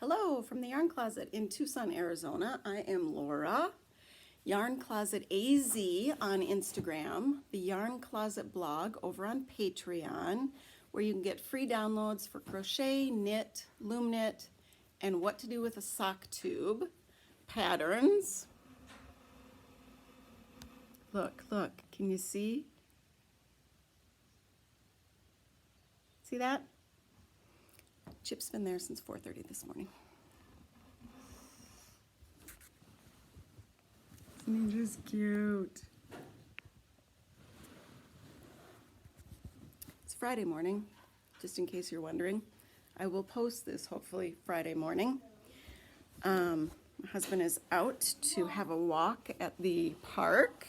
Hello from the Yarn Closet in Tucson, Arizona. I am Laura. Yarn Closet AZ on Instagram, the Yarn Closet blog over on Patreon, where you can get free downloads for crochet, knit, loom knit, and what to do with a sock tube patterns. Look, can you see? See that? Chip's been there since 4:30 this morning. Isn't he just cute? It's Friday morning, just in case you're wondering. I will post this hopefully Friday morning. My husband is out to have a walk at the park.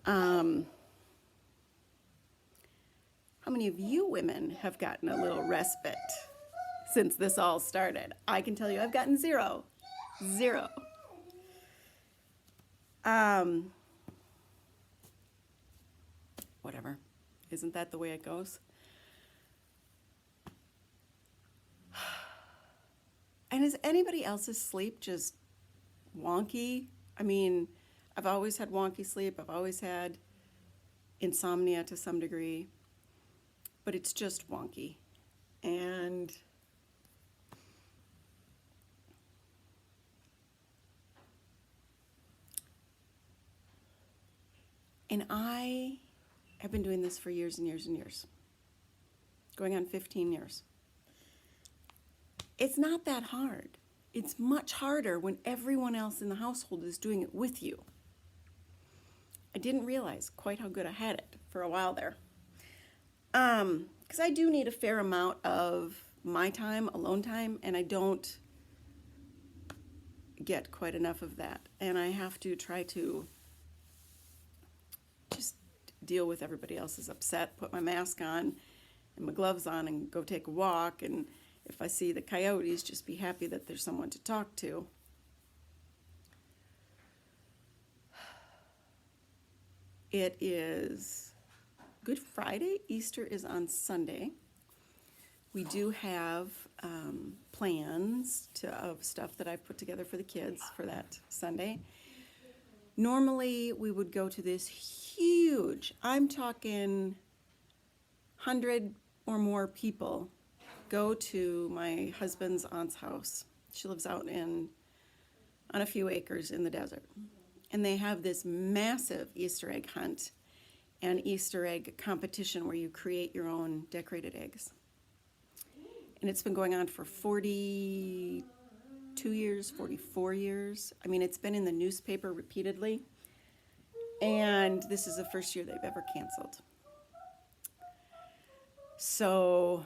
How many of you women have gotten a little respite since this all started? I can tell you I've gotten zero. Whatever. Isn't that the way it goes? And is anybody else's sleep just wonky? I mean, I've always had wonky sleep. I've always had insomnia to some degree, but it's just wonky. And I have been doing this for years and years and years, going on 15 years. It's not that hard. It's much harder when everyone else in the household is doing it with you. I didn't realize quite how good I had it for a while there. Because I do need a fair amount of my time, alone time, and I don't get quite enough of that. And I have to try to just deal with everybody else's upset, put my mask on and my gloves on and go take a walk. And if I see the coyotes, just be happy that there's someone to talk to. It is Good Friday. Easter is on Sunday. We do have plans of stuff that I've put together for the kids for that Sunday. Normally, we would go to this huge, I'm talking 100 or more people, go to my husband's aunt's house. She lives out on a few acres in the desert. And they have this massive Easter egg hunt and Easter egg competition where you create your own decorated eggs. And it's been going on for 42 years, 44 years. I mean, it's been in the newspaper repeatedly. And this is the first year they've ever canceled. So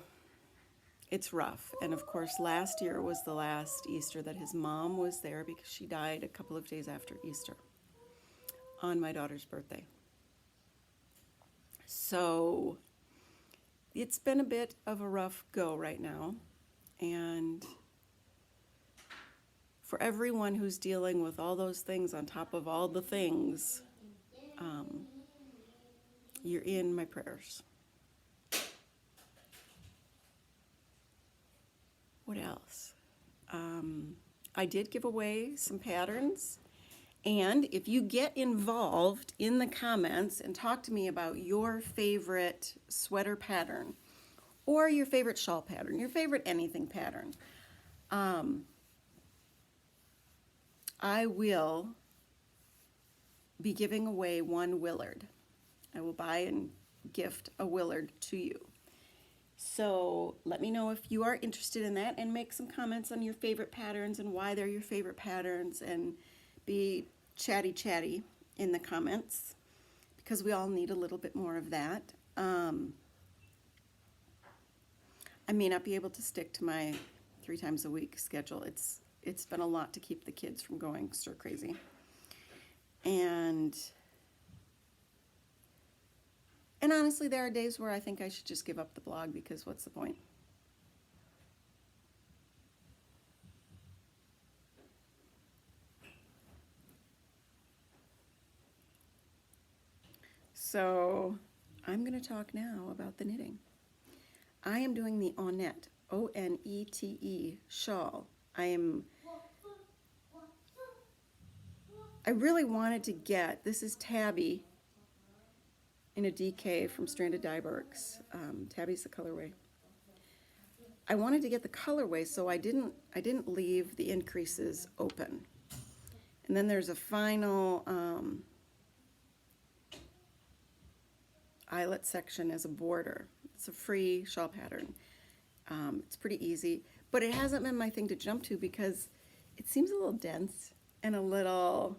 it's rough. And of course, last year was the last Easter that his mom was there because she died a couple of days after Easter on my daughter's birthday. So it's been a bit of a rough go right now. And for everyone who's dealing with all those things on top of all the things, you're in my prayers. What else? I did give away some patterns. And if you get involved in the comments and talk to me about your favorite sweater pattern or your favorite shawl pattern, your favorite anything pattern, I will be giving away one Willard. I will buy and gift a Willard to you. So let me know if you are interested in that and make some comments on your favorite patterns and why they're your favorite patterns, and be chatty in the comments, because we all need a little bit more of that. I may not be able to stick to my 3 times a week schedule. It's been a lot to keep the kids from going stir crazy. And honestly, there are days where I think I should just give up the blog, because what's the point? So I'm going to talk now about the knitting. I am doing the Onnet Onete shawl. I really wanted to get, this is Tabby in a DK from Stranded Dye Works. Tabby's the colorway. I wanted to get the colorway, so I didn't leave the increases open. And then there's a final eyelet section as a border. It's a free shawl pattern. It's pretty easy, but it hasn't been my thing to jump to because it seems a little dense and a little,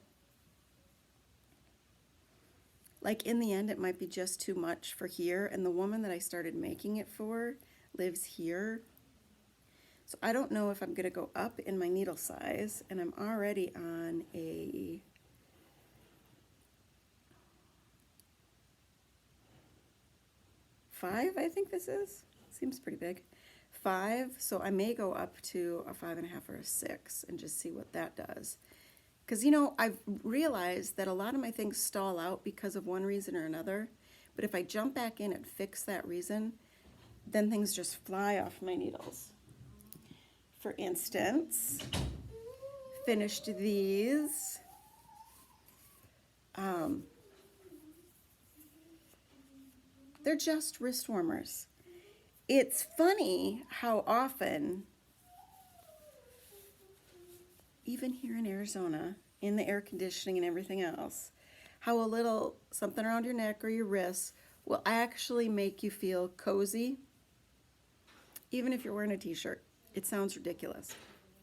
like in the end it might be just too much for here, and the woman that I started making it for lives here. So I don't know if I'm gonna go up in my needle size, and I'm already on a five, I think this is. Seems pretty big. 5, so I may go up to a 5.5 or a 6 and just see what that does. Because, you know, I've realized that a lot of my things stall out because of one reason or another, but if I jump back in and fix that reason, then things just fly off my needles. For instance, finished these. They're just wrist warmers. It's funny how often, even here in Arizona, in the air conditioning and everything else, how a little something around your neck or your wrists will actually make you feel cozy, even if you're wearing a t-shirt. It sounds ridiculous.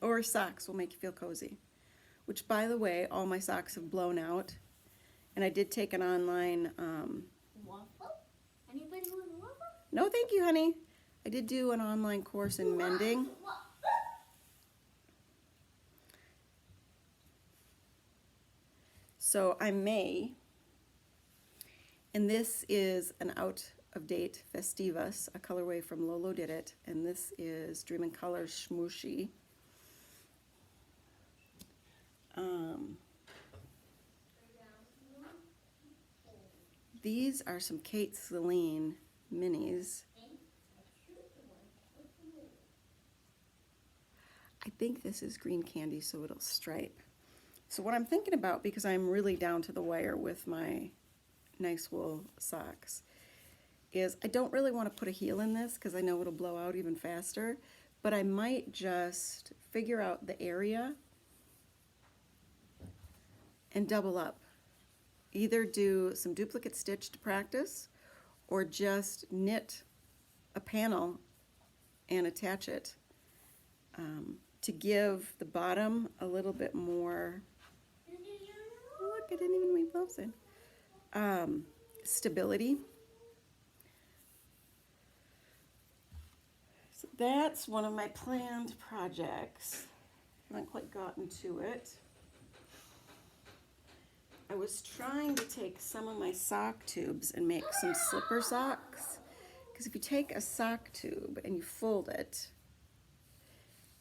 Or socks will make you feel cozy, which, by the way, all my socks have blown out. And I did take an online... Waffle? Anybody want waffle? No, thank you, honey. I did do an online course in mending. So I may, and this is an out-of-date Festivus, a colorway from Lolo Did It, and this is Dream in Color Shmooshy. These are some Kate Celine minis. I think this is green candy, so it'll stripe. So what I'm thinking about, because I'm really down to the wire with my nice wool socks, is I don't really want to put a heel in this because I know it'll blow out even faster, but I might just figure out the area and double up. Either do some duplicate stitch to practice or just knit a panel and attach it to give the bottom a little bit more, look, I didn't even weave those in, stability. So that's one of my planned projects. Not quite gotten to it. I was trying to take some of my sock tubes and make some slipper socks. Because if you take a sock tube and you fold it,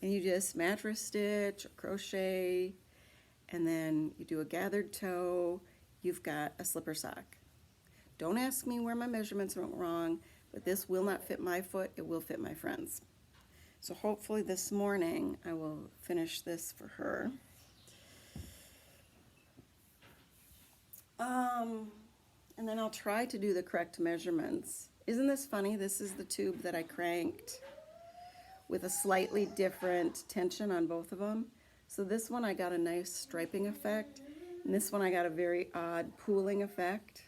and you just mattress stitch or crochet, and then you do a gathered toe, you've got a slipper sock. Don't ask me where my measurements went wrong, but this will not fit my foot, it will fit my friend's. So hopefully this morning I will finish this for her. And then I'll try to do the correct measurements. Isn't this funny? This is the tube that I cranked with a slightly different tension on both of them. So this one I got a nice striping effect, and this one I got a very odd pooling effect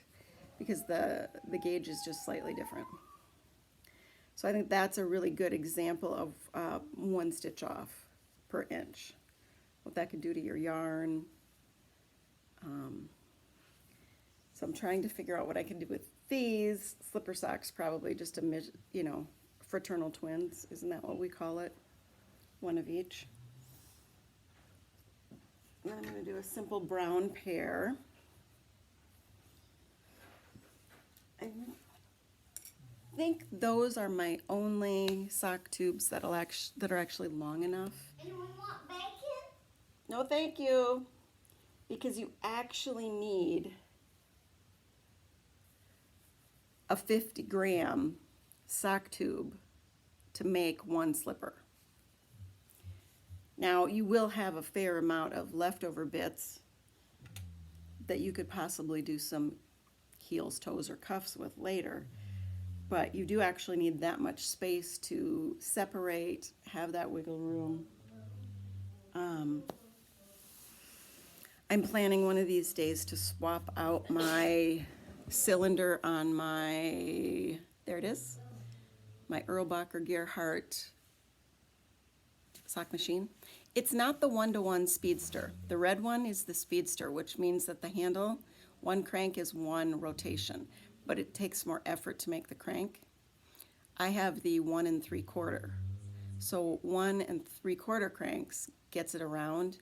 because the gauge is just slightly different. So I think that's a really good example of 1 stitch off per inch. What that can do to your yarn. So I'm trying to figure out what I can do with these slipper socks, probably just a, you know, fraternal twins. Isn't that what we call it? One of each. And I'm going to do a simple brown pair. I think those are my only sock tubes that are actually long enough. Anyone want bacon? No, thank you. Because you actually need a 50-gram sock tube to make one slipper. Now, you will have a fair amount of leftover bits that you could possibly do some heels, toes, or cuffs with later, but you do actually need that much space to separate, have that wiggle room. I'm planning one of these days to swap out my cylinder on my, there it is, my Erlbacher Gerhardt sock machine. It's not the one-to-one Speedster. The red one is the Speedster, which means that the handle, one crank is one rotation, but it takes more effort to make the crank. I have the 1 3/4. So 1 3/4 cranks gets it around.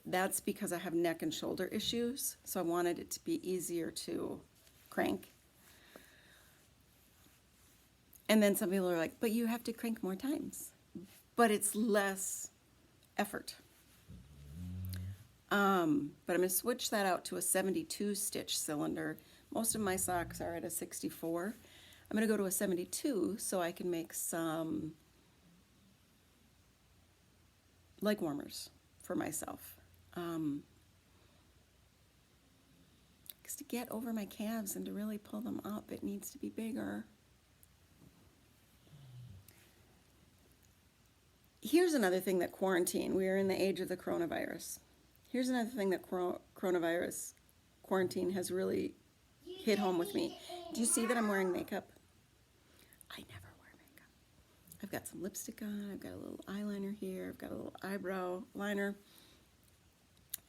That's because I have neck and shoulder issues, so I wanted it to be easier to crank. And then some people are like, but you have to crank more times. But it's less effort. But I'm going to switch that out to a 72 stitch cylinder. Most of my socks are at a 64. I'm going to go to a 72 so I can make some leg warmers for myself. Because to get over my calves and to really pull them up, it needs to be bigger. Here's another thing that quarantine, we are in the age of the coronavirus. Here's another thing that coronavirus quarantine has really hit home with me. Do you see that I'm wearing makeup? I never wear makeup. I've got some lipstick on, I've got a little eyeliner here, I've got a little eyebrow liner.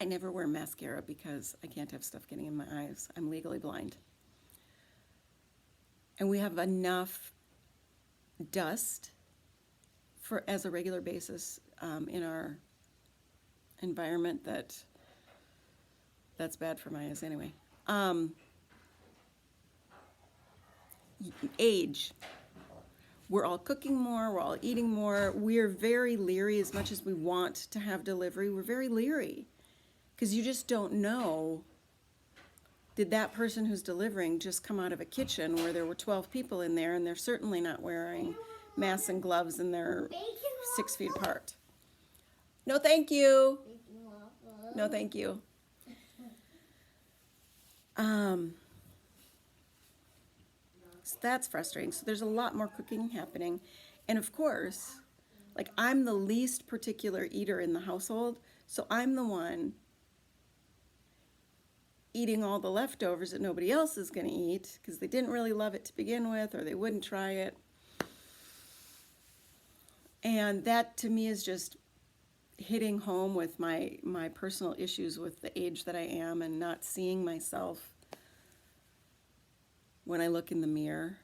I never wear mascara because I can't have stuff getting in my eyes. I'm legally blind. And we have enough dust for as a regular basis in our environment that's bad for my eyes anyway. Age. We're all cooking more, we're all eating more. We're very leery as much as we want to have delivery. We're very leery because you just don't know, did that person who's delivering just come out of a kitchen where there were 12 people in there and they're certainly not wearing masks and gloves and they're 6 feet apart. No, thank you. No, thank you. So that's frustrating. So there's a lot more cooking happening. And of course, like I'm the least particular eater in the household, so I'm the one eating all the leftovers that nobody else is going to eat because they didn't really love it to begin with or they wouldn't try it. And that to me is just hitting home with my personal issues with the age that I am and not seeing myself when I look in the mirror.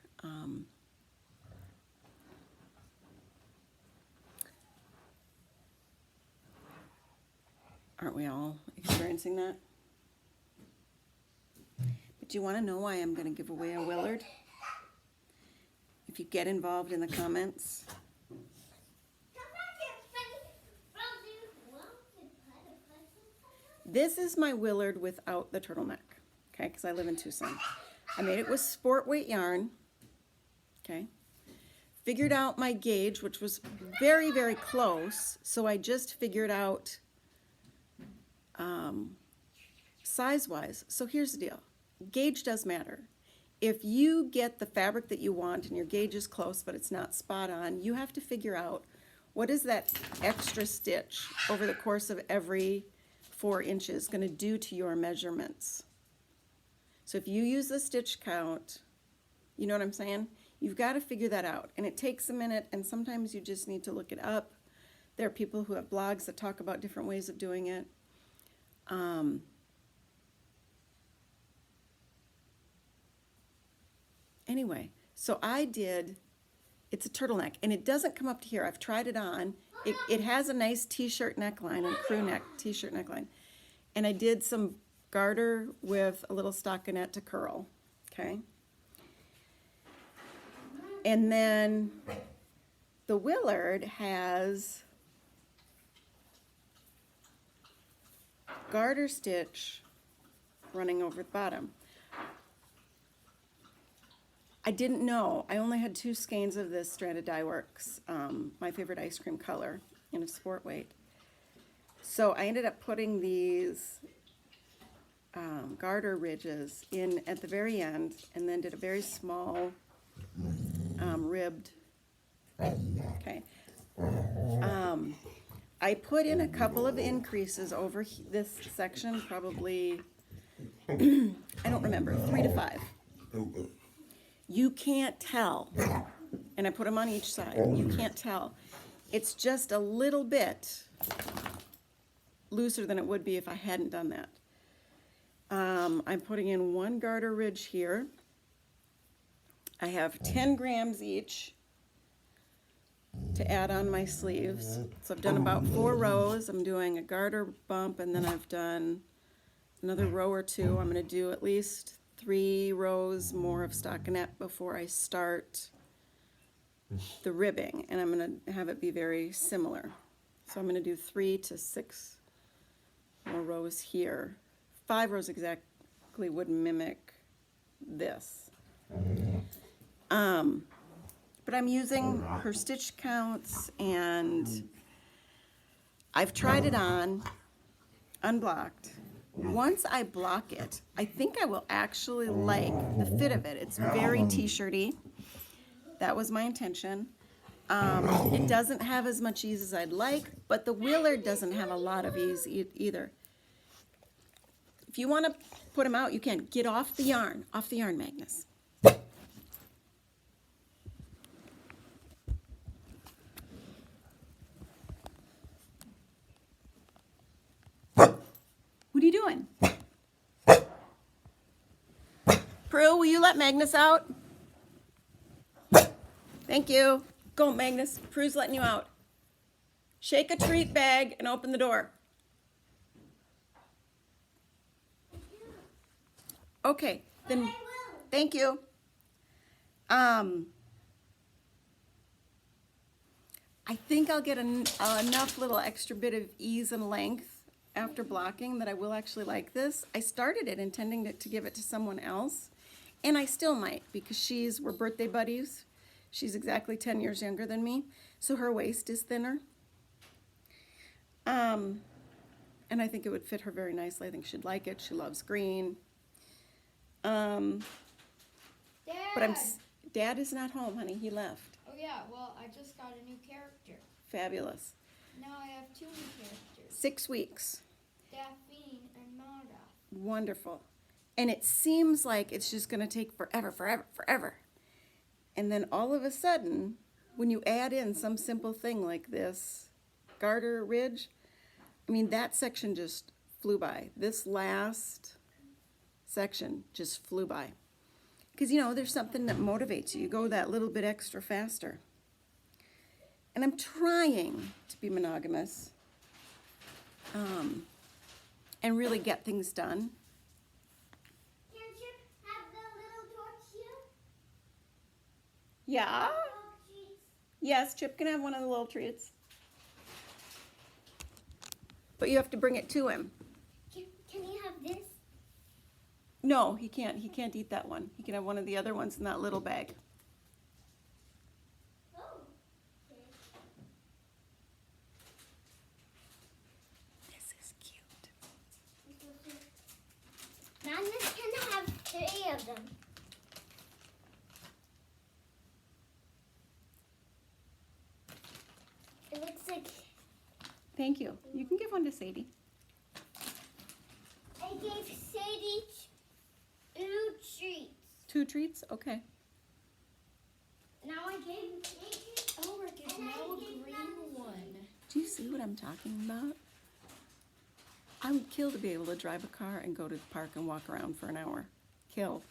Aren't we all experiencing that? But do you want to know why I'm going to give away a Willard? If you get involved in the comments. This is my Willard without the turtleneck, okay, because I live in Tucson. I made it with sport weight yarn, okay. Figured out my gauge, which was very, very close, so I just figured out size-wise. So here's the deal. Gauge does matter. If you get the fabric that you want and your gauge is close but it's not spot on, you have to figure out what is that extra stitch over the course of every 4 inches going to do to your measurements. So if you use the stitch count, you know what I'm saying? You've got to figure that out. And it takes a minute, and sometimes you just need to look it up. There are people who have blogs that talk about different ways of doing it. Anyway, so I did, it's a turtleneck, and it doesn't come up to here. I've tried it on. It has a nice t-shirt neckline, a crew neck t-shirt neckline. And I did some garter with a little stockinette to curl, okay? And then the Willard has garter stitch running over the bottom. I didn't know. I only had 2 skeins of this Stranded Dye Works, my favorite ice cream color, in a sport weight. So I ended up putting these garter ridges in at the very end, and then did a very small ribbed. Okay. I put in a couple of increases over this section, probably, I don't remember, 3 to 5. You can't tell, and I put them on each side. You can't tell. It's just a little bit looser than it would be if I hadn't done that. I'm putting in 1 garter ridge here. I have 10 grams each to add on my sleeves. So I've done about 4 rows. I'm doing a garter bump, and then I've done another row or 2. I'm going to do at least 3 rows more of stockinette before I start the ribbing, and I'm going to have it be very similar. So I'm going to do 3 to 6 more rows here. 5 rows exactly would mimic this. But I'm using her stitch counts, and I've tried it on, unblocked. Once I block it, I think I will actually like the fit of it. It's very t-shirty. That was my intention. It doesn't have as much ease as I'd like, but the Willard doesn't have a lot of ease either. If you want to put them out, you can. Get off the yarn, Magnus. What are you doing? Prue, will you let Magnus out? Thank you. Go, Magnus. Prue's letting you out. Shake a treat bag and open the door. Okay, then, thank you. I think I'll get enough little extra bit of ease and length after blocking that I will actually like this. I started it intending to give it to someone else, and I still might, because we're birthday buddies. She's exactly 10 years younger than me, so her waist is thinner. And I think it would fit her very nicely. I think she'd like it. She loves green. Dad. But Dad is not home, honey. He left. Oh yeah, well I just got a new character. Fabulous. Now I have 2 new characters. 6 weeks. Daphne and Nada. Wonderful. And it seems like it's just going to take forever. And then all of a sudden, when you add in some simple thing like this garter ridge, I mean, that section just flew by. This last section just flew by. Because, there's something that motivates you. You go that little bit extra faster. And I'm trying to be monogamous and really get things done. Can Chip have the little torch here? Yeah? Yes, Chip can have one of the little treats. But you have to bring it to him. Can he have this? No, he can't. He can't eat that one. He can have one of the other ones in that little bag. Oh. Okay. This is cute. Magnus can have 3 of them. It looks like Thank you. You can give one to Sadie. I gave Sadie 2 treats. 2 treats? Okay. Now I gave Sadie. Oh, we're giving now a green one. Do you see what I'm talking about? I would kill to be able to drive a car and go to the park and walk around for an hour. Kill.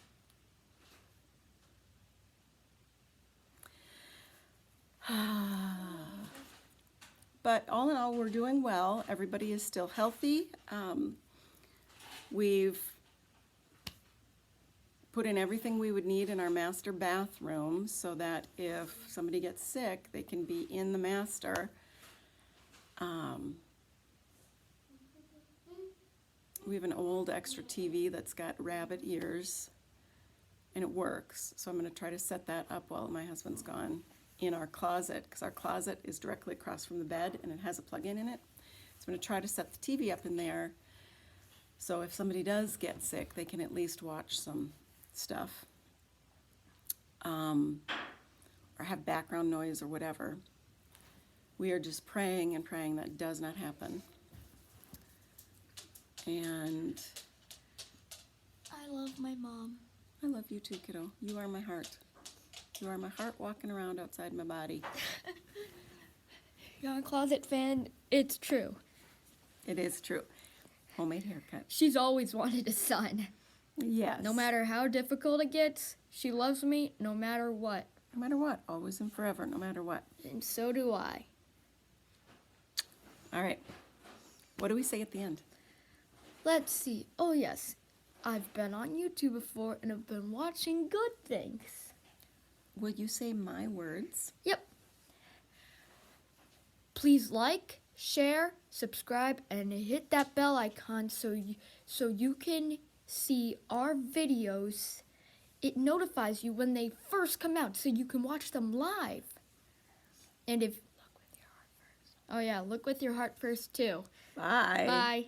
But all in all, we're doing well. Everybody is still healthy. We've put in everything we would need in our master bathroom so that if somebody gets sick, they can be in the master. We have an old extra TV that's got rabbit ears and it works. So I'm going to try to set that up while my husband's gone in our closet, because our closet is directly across from the bed and it has a plug-in in it. So I'm going to try to set the TV up in there, so if somebody does get sick, they can at least watch some stuff, or have background noise or whatever. We are just praying and praying that does not happen. And I love my mom. I love you too, kiddo. You are my heart. You are my heart walking around outside my body. You're a closet fan. It's true. It is true. Homemade haircut. She's always wanted a son. Yes. No matter how difficult it gets, she loves me no matter what. No matter what. Always and forever, no matter what. And so do I. All right. What do we say at the end? Let's see. Oh, yes. I've been on YouTube before and have been watching good things. Will you say my words? Yep. Please like, share, subscribe, and hit that bell icon so you can see our videos. It notifies you when they first come out so you can watch them live. And if look with your heart first. Oh yeah, look with your heart first too. Bye. Bye.